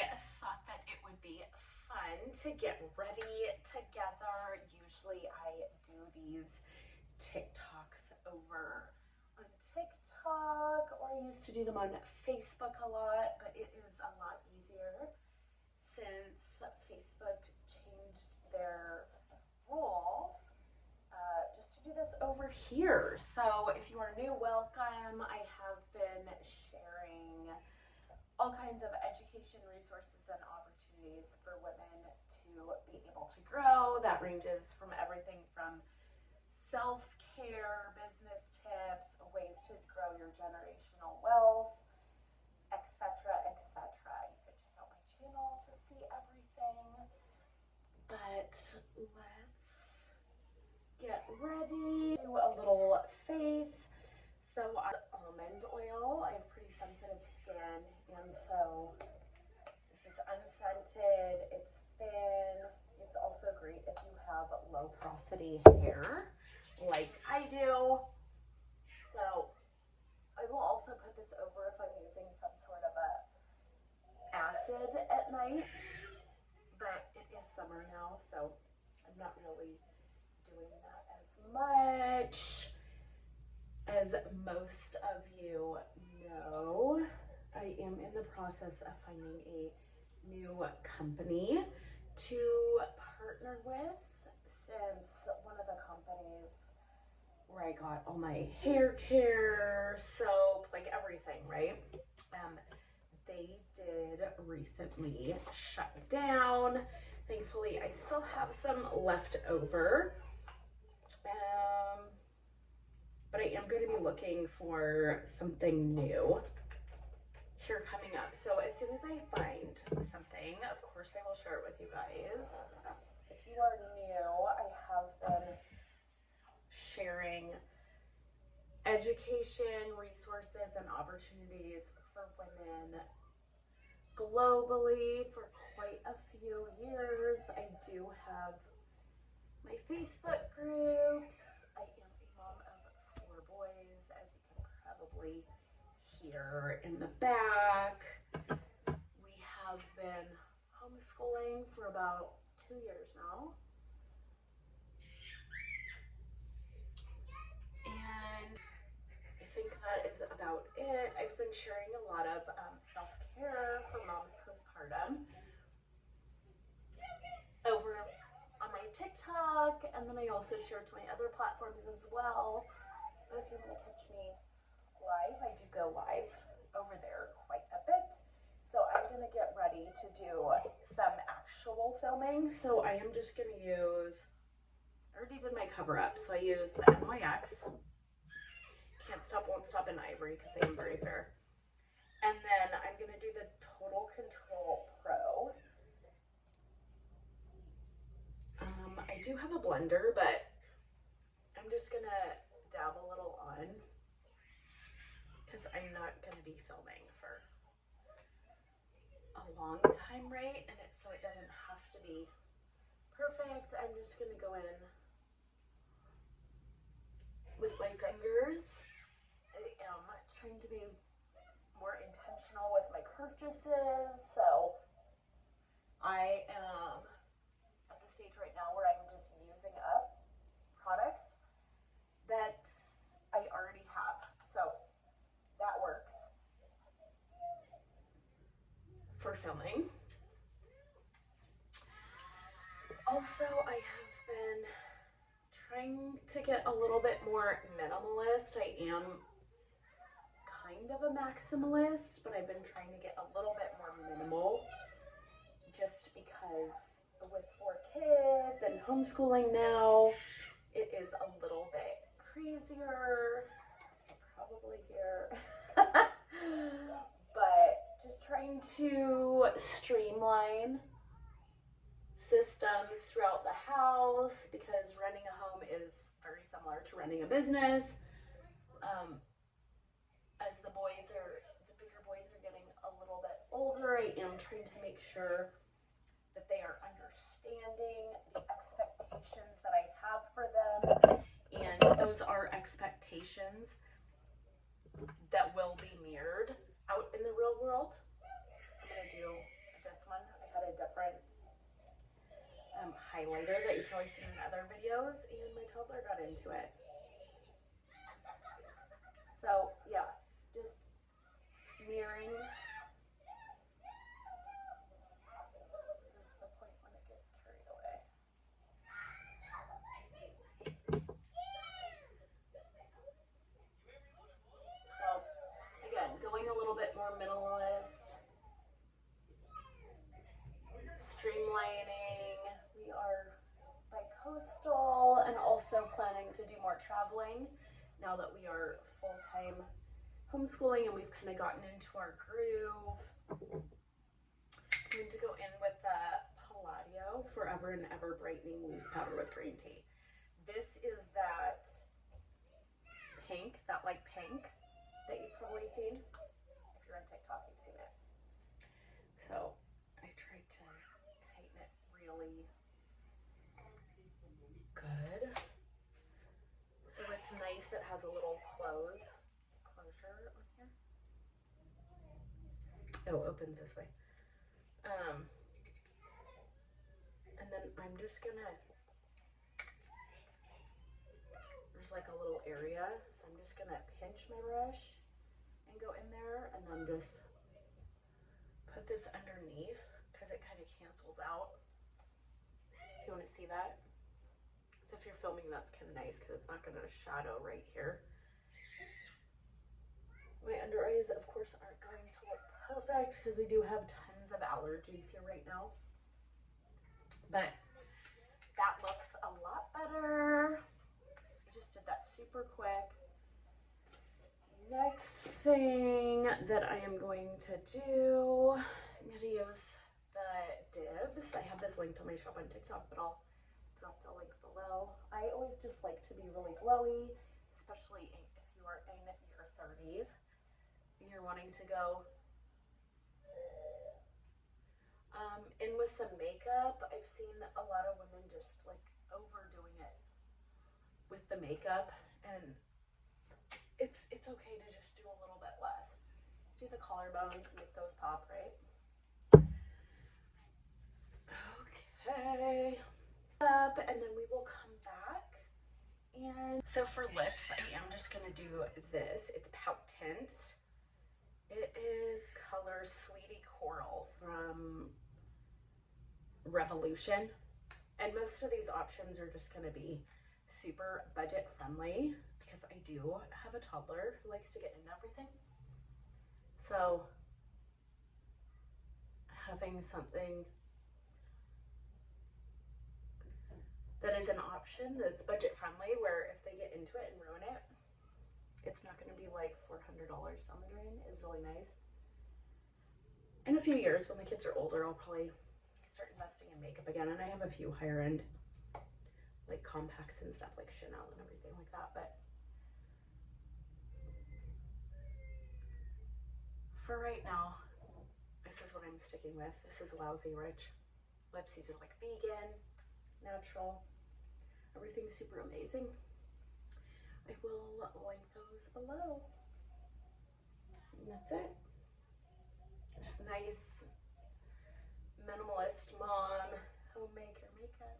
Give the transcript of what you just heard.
I thought that it would be fun to get ready together. Usually I do these TikToks over on TikTok, or I used to do them on Facebook a lot, but it is a lot easier since Facebook changed their rules just to do this over here. So if you are new, welcome. I have been sharing all kinds of education resources and opportunities for women to be able to grow. That ranges from everything from self-care, business tips, ways to grow your generational wealth, etc., etc. You can check out my channel to see everything. But let's get ready. Do a little face. So almond oil. I have pretty sensitive skin, and so this is unscented. It's thin. It's also great if you have low porosity hair like I do. So I will also put this over if I'm using some sort of a acid at night, but it is summer now, so I'm not really doing that as much. As most of you know, I am in the process of finding a new company to partner with, since one of the companies where I got all my hair care, soap, like everything, right? They did recently shut down. Thankfully, I still have some left over. But I am going to be looking for something new here coming up. So as soon as I find something, of course I will share it with you guys. If you are new, I have been sharing education, resources, and opportunities for women globally for quite a few years. I do have my Facebook groups. I am a mom of 4 boys, as you can probably hear in the back. We have been homeschooling for about 2 years now. And I think that is about it. I've been sharing a lot of self-care for moms postpartum over on my TikTok, and then I also share to my other platforms as well. But if you want to catch me live, I do go live over there quite a bit. So I'm going to get ready to do some actual filming. So I am just going to use, I already did my cover up, so I used the NYX Can't Stop, Won't Stop in Ivory because they am very fair. And then I'm going to do the Total Control Pro. I do have a blender, but I'm just going to dab a little on because I'm not going to be filming for a long time, right? And so it doesn't have to be perfect. I'm just going to go in with my fingers. I am trying to be more intentional with my purchases, so I am at the stage right now where I'm just using up products that I already have, so that works for filming. Also, I have been trying to get a little bit more minimalist. I am kind of a maximalist, but I've been trying to get a little bit more minimal just because with 4 kids and homeschooling now, it is a little bit crazier. You can probably hear. But just trying to streamline systems throughout the house, because renting a home is very similar to renting a business. As the bigger boys are getting a little bit older, I am trying to make sure that they are understanding the expectations that I have for them, and those are expectations that will be mirrored out in the real world. I'm going to do a different highlighter that you've probably seen in other videos, and my toddler got into it. So yeah, just mirroring. This is the point when it gets carried away. So again, going a little bit more minimalist, streamlining. We are bi-coastal and also planning to do more traveling now that we are full-time homeschooling and we've kind of gotten into our groove. I'm going to go in with the Palladio Forever and Ever Brightening Loose Powder with Green Tea. This is that pink, that light pink that you've probably seen. If you're on TikTok, you've seen it. So I tried to tighten it really good. So it's nice that it has a little closure on here. Oh, it opens this way. And then I'm just gonna, there's like a little area, so I'm just gonna pinch my brush and go in there and then just put this underneath because it kind of cancels out. If you want to see that. So if you're filming, that's kind of nice because it's not gonna shadow right here. My under eyes, of course, aren't going to look perfect because we do have tons of allergies here right now. But that looks a lot better. I just did that super quick. Next thing that I am going to do, I'm going to use the Dibs. I have this linked on my shop on TikTok, but I'll drop the link below. I always just like to be really glowy, especially if you are in your 30s. You're wanting to go in with some makeup. I've seen a lot of women just like overdoing it with the makeup, and it's okay to just do a little bit less. Do the collarbones, make those pop, right? Okay. Up, and then we will come back. And so for lips, I am just gonna do this. It's Pout Tint. It is color Sweetie Coral from Revolution. And most of these options are just going to be super budget friendly because I do have a toddler who likes to get into everything. So having something that is an option that's budget friendly, where if they get into it and ruin it, it's not going to be like $400 down the drain, is really nice. In a few years, when the kids are older, I'll probably start investing in makeup again. And I have a few higher end, like compacts and stuff, like Chanel and everything like that. But for right now, this is what I'm sticking with. This is Lousy Rich lips. These are like vegan, natural, everything's super amazing. I will link those below. And that's it. Just nice, minimalist mom homemaker makeup.